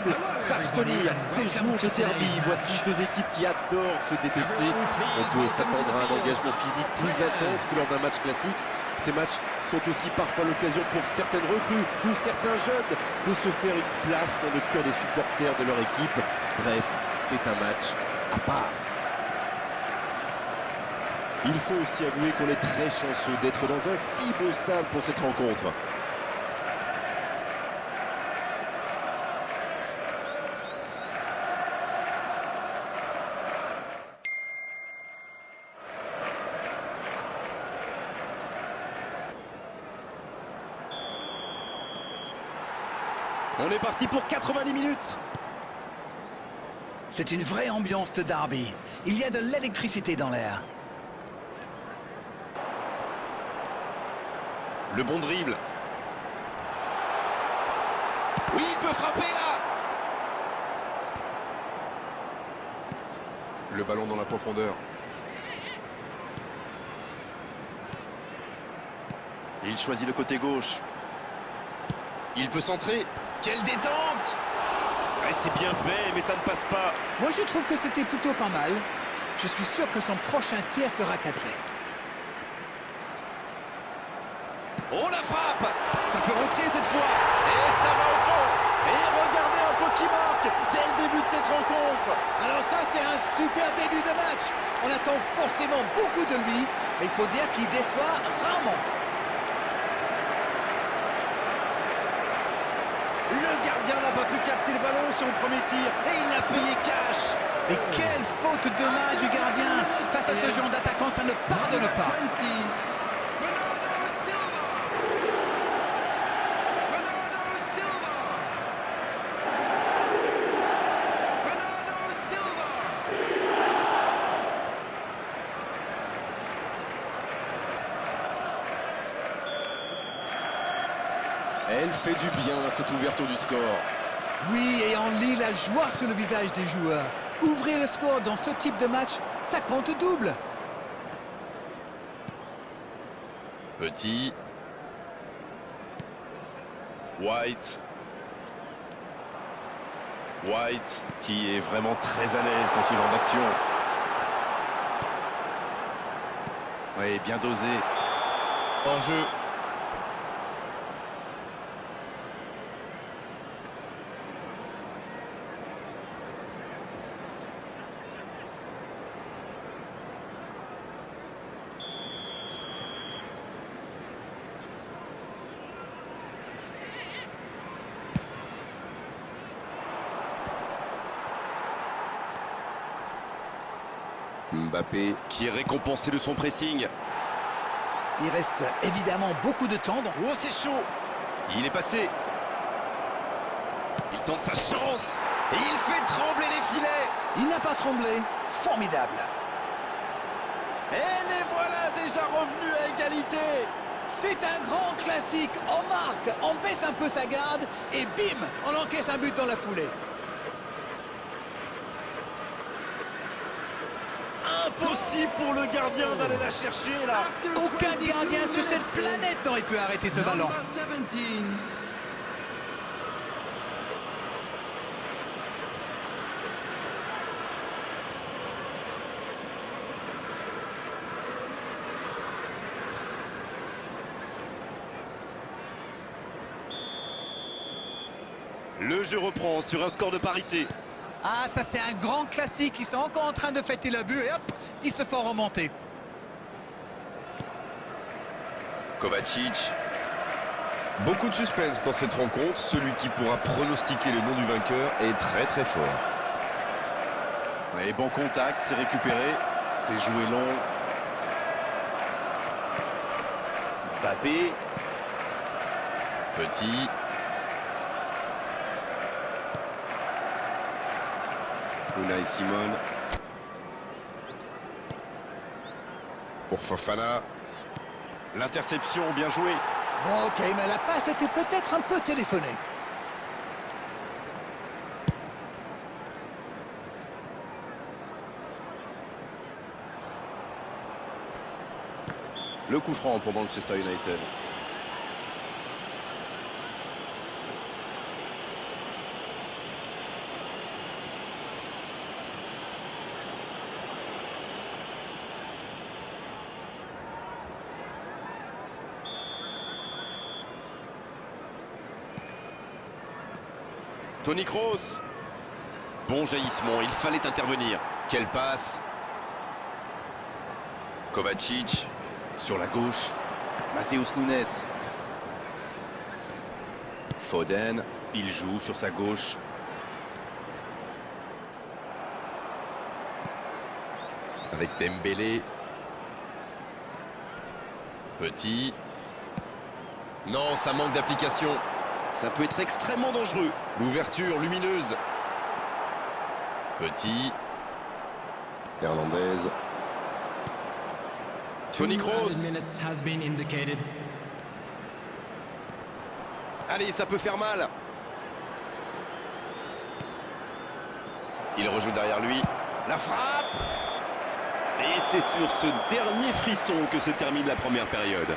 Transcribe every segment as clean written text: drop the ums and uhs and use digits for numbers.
mieux s'abstenir. Ces jours de derby, voici deux équipes qui adorent se détester. On peut s'attendre à un engagement physique plus intense que lors d'un match classique. Ces matchs sont aussi parfois l'occasion pour certaines recrues ou certains jeunes de se faire une place dans le cœur des supporters de leur équipe. Bref, c'est un match à part. Il faut aussi avouer qu'on est très chanceux d'être dans un si beau stade pour cette rencontre. On est parti pour 90 minutes. C'est une vraie ambiance de derby. Il y a de l'électricité dans l'air. Le bon dribble. Oui, il peut frapper là. Le ballon dans la profondeur. Il choisit le côté gauche. Il peut centrer. Quelle détente! Ouais, c'est bien fait, mais ça ne passe pas. Moi, je trouve que c'était plutôt pas mal. Je suis sûr que son prochain tir sera cadré. Oh, la frappe! Ça peut rentrer cette fois. Et ça va au fond. Et regardez un peu qui marque dès le début de cette rencontre. Alors ça, c'est un super début de match. On attend forcément beaucoup de lui, mais il faut dire qu'il déçoit rarement. Le gardien n'a pas pu capter le ballon sur le premier tir et il l'a payé cash. Mais quelle faute de main du gardien. Face à ce genre d'attaquant, ça ne pardonne pas. Elle fait du bien à cette ouverture du score. Oui, et on lit la joie sur le visage des joueurs. Ouvrir le score dans ce type de match, ça compte double. Petit. White. White qui est vraiment très à l'aise dans ce genre d'action. Oui, bien dosé. En jeu. Mbappé qui est récompensé de son pressing. Il reste évidemment beaucoup de temps. Oh, c'est chaud. Il est passé. Il tente sa chance. Et il fait trembler les filets. Il n'a pas tremblé. Formidable. Et les voilà déjà revenus à égalité. C'est un grand classique. On marque, on baisse un peu sa garde et bim, on encaisse un but dans la foulée. Impossible pour le gardien d'aller la chercher là. Aucun gardien sur cette planète n'aurait pu arrêter ce ballon. Le jeu reprend sur un score de parité. Ah, ça c'est un grand classique. Ils sont encore en train de fêter le but et hop, ils se font remonter. Kovacic. Beaucoup de suspense dans cette rencontre. Celui qui pourra pronostiquer le nom du vainqueur est très très fort. Et bon contact, c'est récupéré. C'est joué long. Mbappé. Petit. Unai Simon. Pour Fofana. L'interception, bien joué. Bon, ok, mais la passe était peut-être un peu téléphonée. Le coup franc pour Manchester United. Toni Kroos. Bon jaillissement, il fallait intervenir. Quelle passe. Kovacic. Sur la gauche, Matheus Nunes. Foden, il joue sur sa gauche. Avec Dembélé. Petit. Non, ça manque d'application. Ça peut être extrêmement dangereux. L'ouverture lumineuse. Petit. Hernandez. Toni Kroos. Allez, ça peut faire mal. Il rejoue derrière lui. La frappe. Et c'est sur ce dernier frisson que se termine la première période.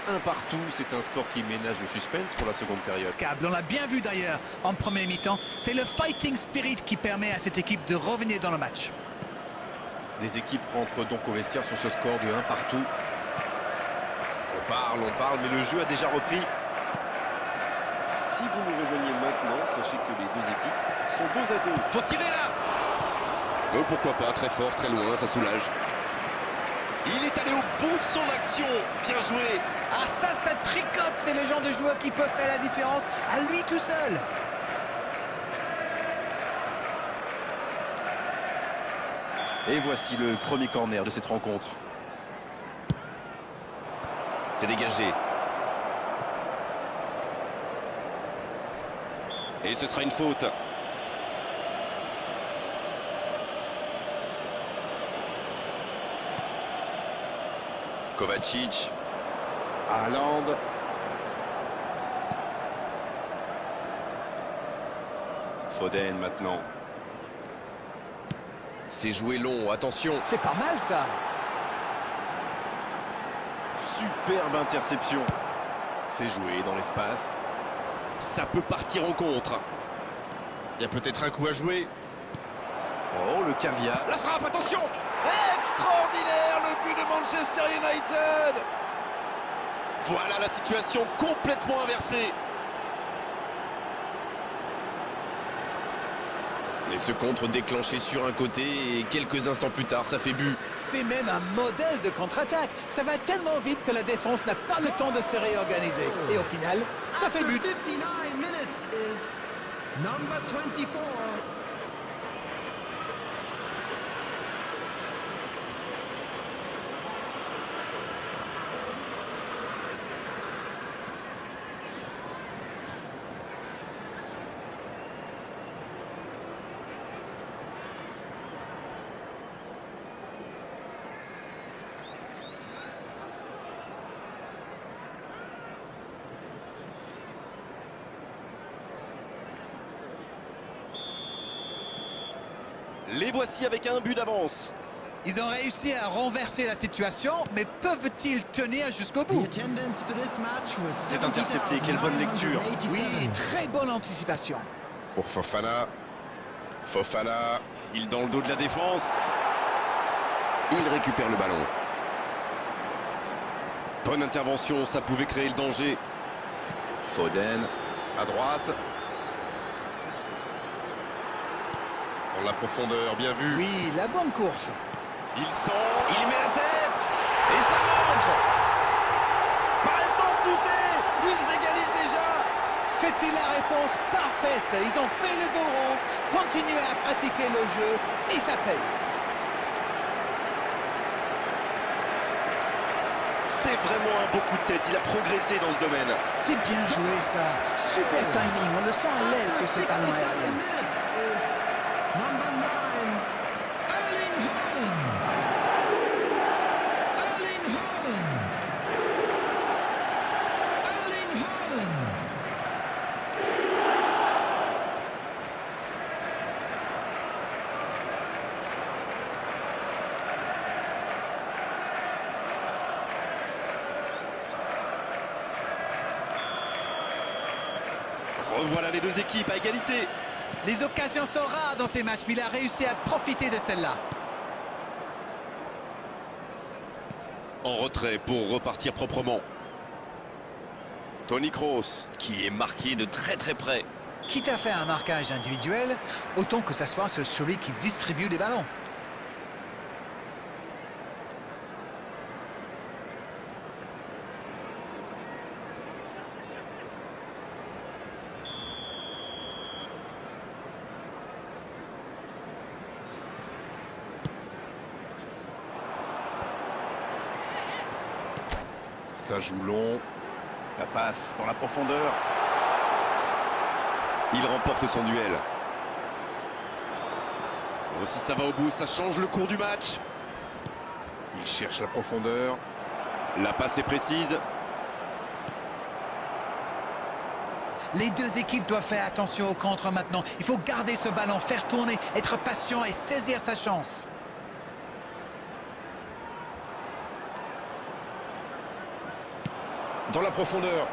Un partout, c'est un score qui ménage le suspense pour la seconde période. On l'a bien vu d'ailleurs en première mi-temps. C'est le fighting spirit qui permet à cette équipe de revenir dans le match. Des équipes rentrent donc au vestiaire sur ce score de 1 partout. On parle, mais le jeu a déjà repris. Si vous nous rejoignez maintenant, sachez que les deux équipes sont 2-2. Faut tirer là. Oh, pourquoi pas, très fort, très loin, ça soulage. Il est allé au bout de son action. Bien joué. Ah ça tricote, c'est le genre de joueur qui peut faire la différence à lui tout seul. Et voici le premier corner de cette rencontre. C'est dégagé. Et ce sera une faute. Kovacic. Haaland. Foden maintenant. C'est joué long, attention. C'est pas mal ça. Superbe interception. C'est joué dans l'espace. Ça peut partir en contre. Il y a peut-être un coup à jouer. Oh, le caviar. La frappe, attention. Extraordinaire, le but de Manchester United. Voilà la situation complètement inversée. Et ce contre déclenché sur un côté et quelques instants plus tard, ça fait but. C'est même un modèle de contre-attaque. Ça va tellement vite que la défense n'a pas le temps de se réorganiser. Et au final, ça fait but. Les voici avec un but d'avance. Ils ont réussi à renverser la situation, mais peuvent-ils tenir jusqu'au bout? C'est intercepté, quelle bonne lecture. Oui, très bonne anticipation. Pour Fofana. Fofana. Il dans le dos de la défense. Il récupère le ballon. Bonne intervention, ça pouvait créer le danger. Foden à droite. Dans la profondeur, bien vu. Oui, la bonne course. Il sent, Il met la tête. Et ça rentre. pas le temps de douter. Ils égalisent déjà. C'était la réponse parfaite. Ils ont fait le dos rond, continué à pratiquer le jeu et ça paye. C'est vraiment un beau coup de tête. Il a progressé dans ce domaine. C'est bien joué ça. Super timing. On le sent à l'aise sur ces ballons aériens. Revoilà les deux équipes à égalité. Les occasions sont rares dans ces matchs, mais il a réussi à profiter de celle-là. En retrait pour repartir proprement. Toni Kroos. qui est marqué de très très près. Quitte à faire un marquage individuel, autant que ça soit sur celui qui distribue les ballons. Ça joue long. La passe dans la profondeur. Il remporte son duel. Oh, si ça va au bout, ça change le cours du match. Il cherche la profondeur. La passe est précise. Les deux équipes doivent faire attention au contre maintenant. Il faut garder ce ballon, faire tourner, être patient et saisir sa chance. Dans la profondeur.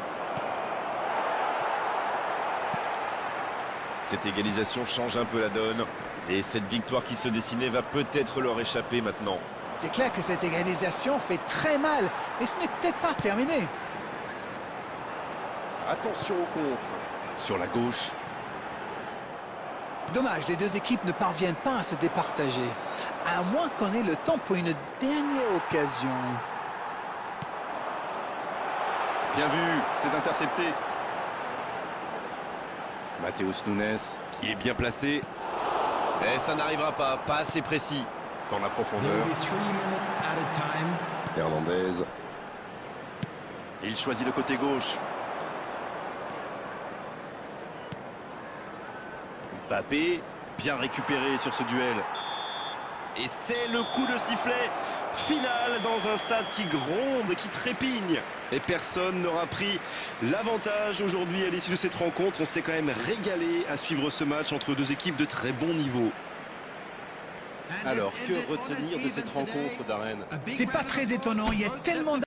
Cette égalisation change un peu la donne. Et cette victoire qui se dessinait va peut-être leur échapper maintenant. C'est clair que cette égalisation fait très mal, mais ce n'est peut-être pas terminé. Attention au contre. Sur la gauche. Dommage, les deux équipes ne parviennent pas à se départager. À moins qu'on ait le temps pour une dernière occasion. Bien vu, c'est intercepté. Matheus Nunes, qui est bien placé. Et ça n'arrivera pas assez précis. Dans la profondeur. Hernandez. Il choisit le côté gauche. Mbappé, bien récupéré sur ce duel. Et c'est le coup de sifflet final dans un stade qui gronde, qui trépigne. Et personne n'aura pris l'avantage aujourd'hui à l'issue de cette rencontre. On s'est quand même régalé à suivre ce match entre deux équipes de très bon niveau. Alors, que retenir de cette rencontre, Darren? C'est pas très étonnant, il y a tellement